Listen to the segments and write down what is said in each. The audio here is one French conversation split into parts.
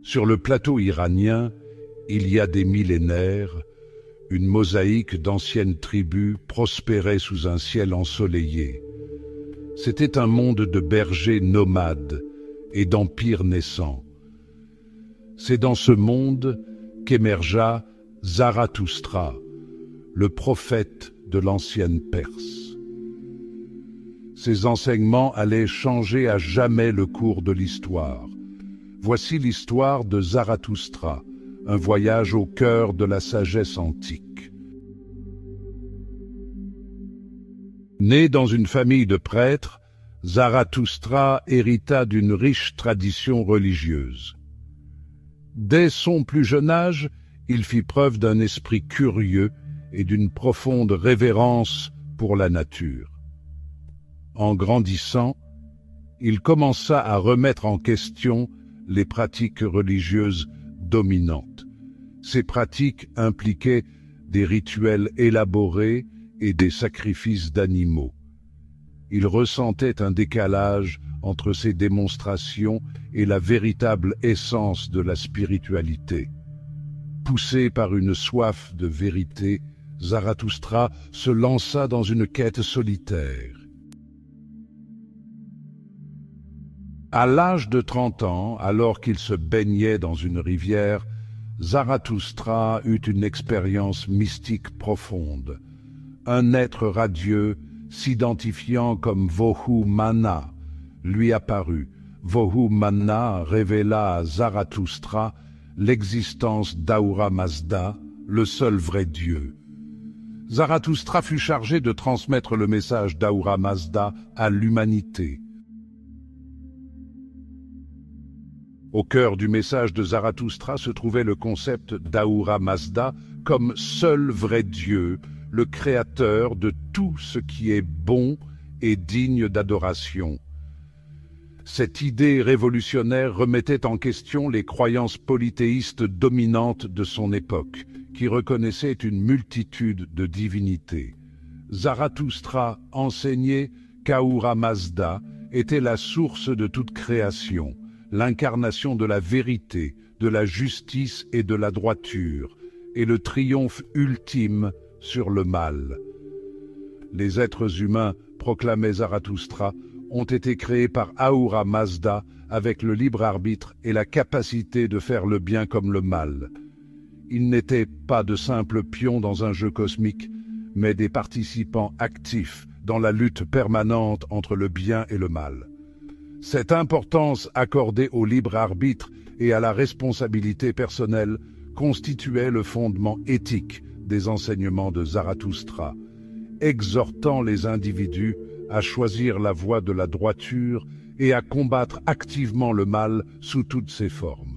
Sur le plateau iranien, il y a des millénaires, une mosaïque d'anciennes tribus prospérait sous un ciel ensoleillé. C'était un monde de bergers nomades et d'empires naissants. C'est dans ce monde qu'émergea Zarathustra, le prophète de l'ancienne Perse. Ses enseignements allaient changer à jamais le cours de l'histoire. Voici l'histoire de Zarathustra, un voyage au cœur de la sagesse antique. Né dans une famille de prêtres, Zarathustra hérita d'une riche tradition religieuse. Dès son plus jeune âge, il fit preuve d'un esprit curieux et d'une profonde révérence pour la nature. En grandissant, il commença à remettre en question les pratiques religieuses dominantes. Ces pratiques impliquaient des rituels élaborés et des sacrifices d'animaux. Il ressentait un décalage entre ces démonstrations et la véritable essence de la spiritualité. Poussé par une soif de vérité, Zarathustra se lança dans une quête solitaire. À l'âge de 30 ans, alors qu'il se baignait dans une rivière, Zarathustra eut une expérience mystique profonde. Un être radieux, s'identifiant comme Vohu Manna, lui apparut. Vohu Manna révéla à Zarathustra l'existence d'Ahura Mazda, le seul vrai Dieu. Zarathustra fut chargé de transmettre le message d'Ahura Mazda à l'humanité. Au cœur du message de Zarathustra se trouvait le concept d'Ahura Mazda comme seul vrai Dieu, le créateur de tout ce qui est bon et digne d'adoration. Cette idée révolutionnaire remettait en question les croyances polythéistes dominantes de son époque, qui reconnaissaient une multitude de divinités. Zarathustra enseignait qu'Ahura Mazda était la source de toute création, l'incarnation de la vérité, de la justice et de la droiture, et le triomphe ultime sur le mal. Les êtres humains, proclamait Zarathustra, ont été créés par Ahura Mazda avec le libre arbitre et la capacité de faire le bien comme le mal. Ils n'étaient pas de simples pions dans un jeu cosmique, mais des participants actifs dans la lutte permanente entre le bien et le mal. Cette importance accordée au libre arbitre et à la responsabilité personnelle constituait le fondement éthique des enseignements de Zarathustra, exhortant les individus à choisir la voie de la droiture et à combattre activement le mal sous toutes ses formes.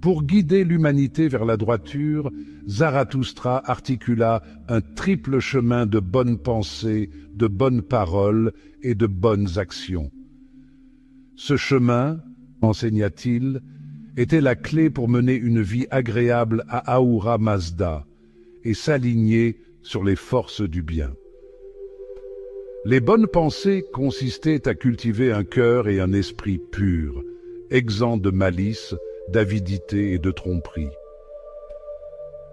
Pour guider l'humanité vers la droiture, Zarathustra articula un triple chemin de bonnes pensées, de bonnes paroles et de bonnes actions. Ce chemin, enseigna-t-il, était la clé pour mener une vie agréable à Ahura Mazda et s'aligner sur les forces du bien. Les bonnes pensées consistaient à cultiver un cœur et un esprit purs, exempts de malice, d'avidité et de tromperie.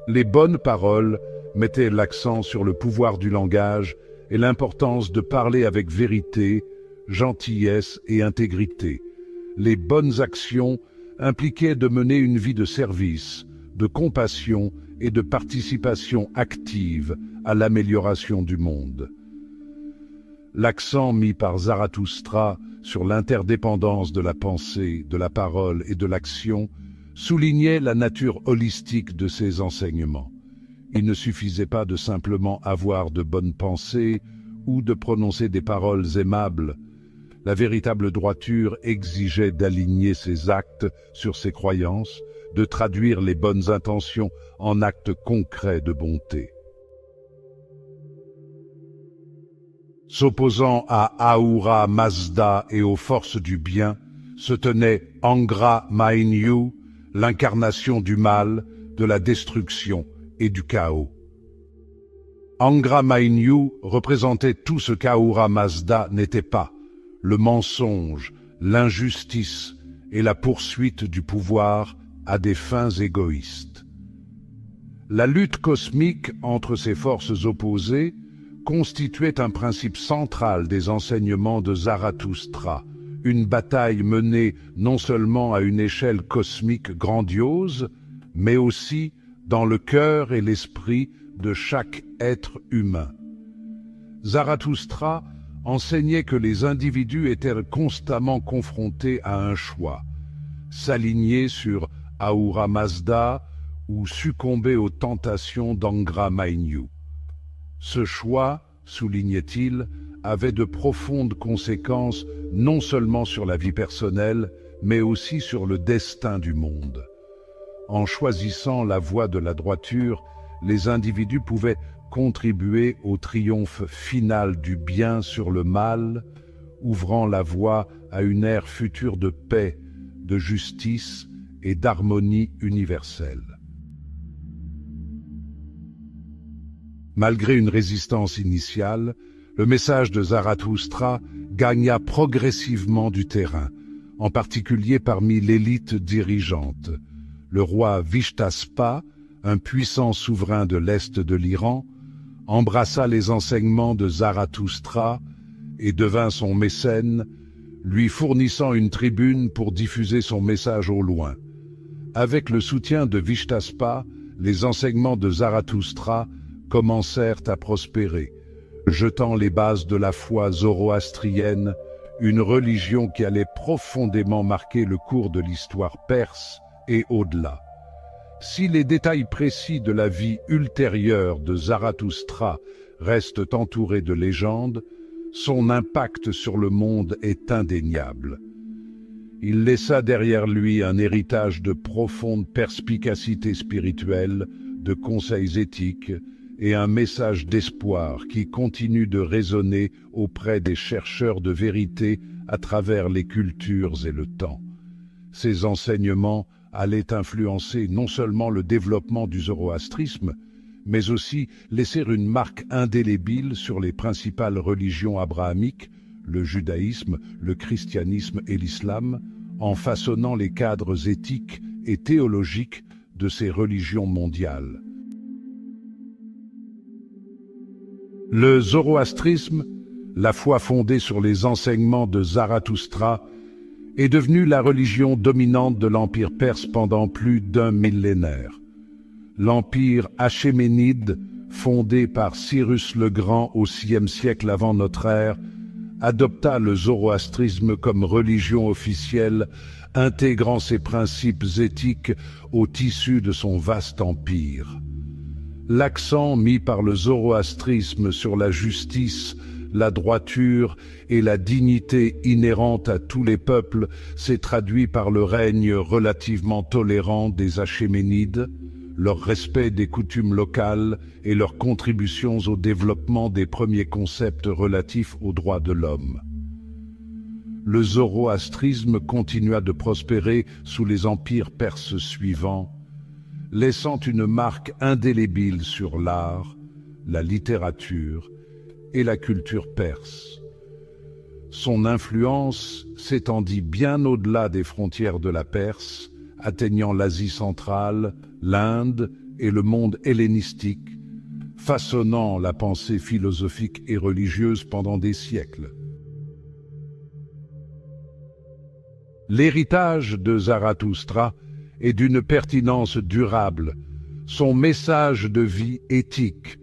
Les bonnes paroles mettaient l'accent sur le pouvoir du langage et l'importance de parler avec vérité, gentillesse et intégrité. Les bonnes actions impliquaient de mener une vie de service, de compassion et de participation active à l'amélioration du monde. L'accent mis par Zarathustra sur l'interdépendance de la pensée, de la parole et de l'action soulignait la nature holistique de ses enseignements. Il ne suffisait pas de simplement avoir de bonnes pensées ou de prononcer des paroles aimables. La véritable droiture exigeait d'aligner ses actes sur ses croyances, de traduire les bonnes intentions en actes concrets de bonté. S'opposant à Ahura Mazda et aux forces du bien, se tenait Angra Mainyu, l'incarnation du mal, de la destruction et du chaos. Angra Mainyu représentait tout ce qu'Ahura Mazda n'était pas, le mensonge, l'injustice et la poursuite du pouvoir à des fins égoïstes. La lutte cosmique entre ces forces opposées constituait un principe central des enseignements de Zarathustra, une bataille menée non seulement à une échelle cosmique grandiose, mais aussi dans le cœur et l'esprit de chaque être humain. Zarathustra enseignait que les individus étaient constamment confrontés à un choix, s'aligner sur Ahura Mazda ou succomber aux tentations d'Angra Mainyu. Ce choix, soulignait-il, avait de profondes conséquences non seulement sur la vie personnelle, mais aussi sur le destin du monde. En choisissant la voie de la droiture, les individus pouvaient contribuer au triomphe final du bien sur le mal, ouvrant la voie à une ère future de paix, de justice et d'harmonie universelle. Malgré une résistance initiale, le message de Zarathustra gagna progressivement du terrain, en particulier parmi l'élite dirigeante. Le roi Vishtaspa, un puissant souverain de l'Est de l'Iran, embrassa les enseignements de Zarathustra et devint son mécène, lui fournissant une tribune pour diffuser son message au loin. Avec le soutien de Vishtaspa, les enseignements de Zarathustra commencèrent à prospérer, jetant les bases de la foi zoroastrienne, une religion qui allait profondément marquer le cours de l'histoire perse et au-delà. Si les détails précis de la vie ultérieure de Zarathustra restent entourés de légendes, son impact sur le monde est indéniable. Il laissa derrière lui un héritage de profonde perspicacité spirituelle, de conseils éthiques et un message d'espoir qui continue de résonner auprès des chercheurs de vérité à travers les cultures et le temps. Ces enseignements allaient influencer non seulement le développement du zoroastrisme, mais aussi laisser une marque indélébile sur les principales religions abrahamiques, le judaïsme, le christianisme et l'islam, en façonnant les cadres éthiques et théologiques de ces religions mondiales. Le zoroastrisme, la foi fondée sur les enseignements de Zarathustra, est devenu la religion dominante de l'Empire perse pendant plus d'un millénaire. L'Empire achéménide, fondé par Cyrus le Grand au VIe siècle avant notre ère, adopta le zoroastrisme comme religion officielle, intégrant ses principes éthiques au tissu de son vaste empire. L'accent mis par le zoroastrisme sur la justice, la droiture et la dignité inhérente à tous les peuples s'est traduit par le règne relativement tolérant des Achéménides, leur respect des coutumes locales et leurs contributions au développement des premiers concepts relatifs aux droits de l'homme. Le zoroastrisme continua de prospérer sous les empires perses suivants, laissant une marque indélébile sur l'art, la littérature et la culture perse. Son influence s'étendit bien au-delà des frontières de la Perse, atteignant l'Asie centrale, l'Inde et le monde hellénistique, façonnant la pensée philosophique et religieuse pendant des siècles. L'héritage de Zarathustra est d'une pertinence durable. Son message de vie éthique,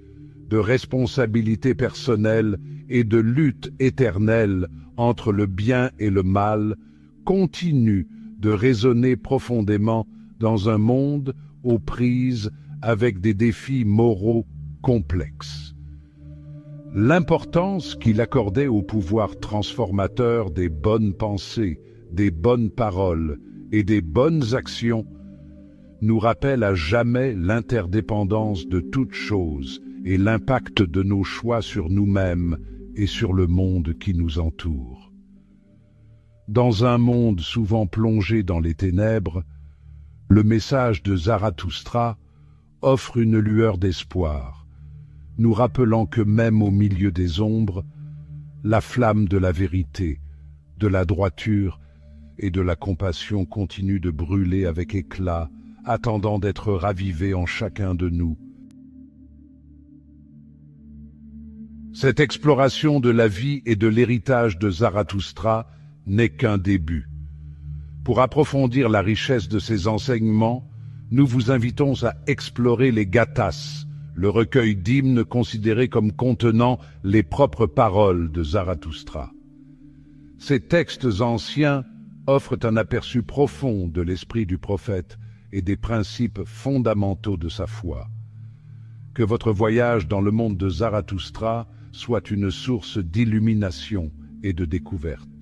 de responsabilité personnelle et de lutte éternelle entre le bien et le mal continue de résonner profondément dans un monde aux prises avec des défis moraux complexes. L'importance qu'il accordait au pouvoir transformateur des bonnes pensées, des bonnes paroles et des bonnes actions nous rappelle à jamais l'interdépendance de toutes choses et l'impact de nos choix sur nous-mêmes et sur le monde qui nous entoure. Dans un monde souvent plongé dans les ténèbres, le message de Zarathustra offre une lueur d'espoir, nous rappelant que même au milieu des ombres, la flamme de la vérité, de la droiture et de la compassion continue de brûler avec éclat, attendant d'être ravivée en chacun de nous. Cette exploration de la vie et de l'héritage de Zarathustra n'est qu'un début. Pour approfondir la richesse de ces enseignements, nous vous invitons à explorer les Gathas, le recueil d'hymnes considérés comme contenant les propres paroles de Zarathustra. Ces textes anciens offrent un aperçu profond de l'esprit du prophète et des principes fondamentaux de sa foi. Que votre voyage dans le monde de Zarathustra soit une source d'illumination et de découverte.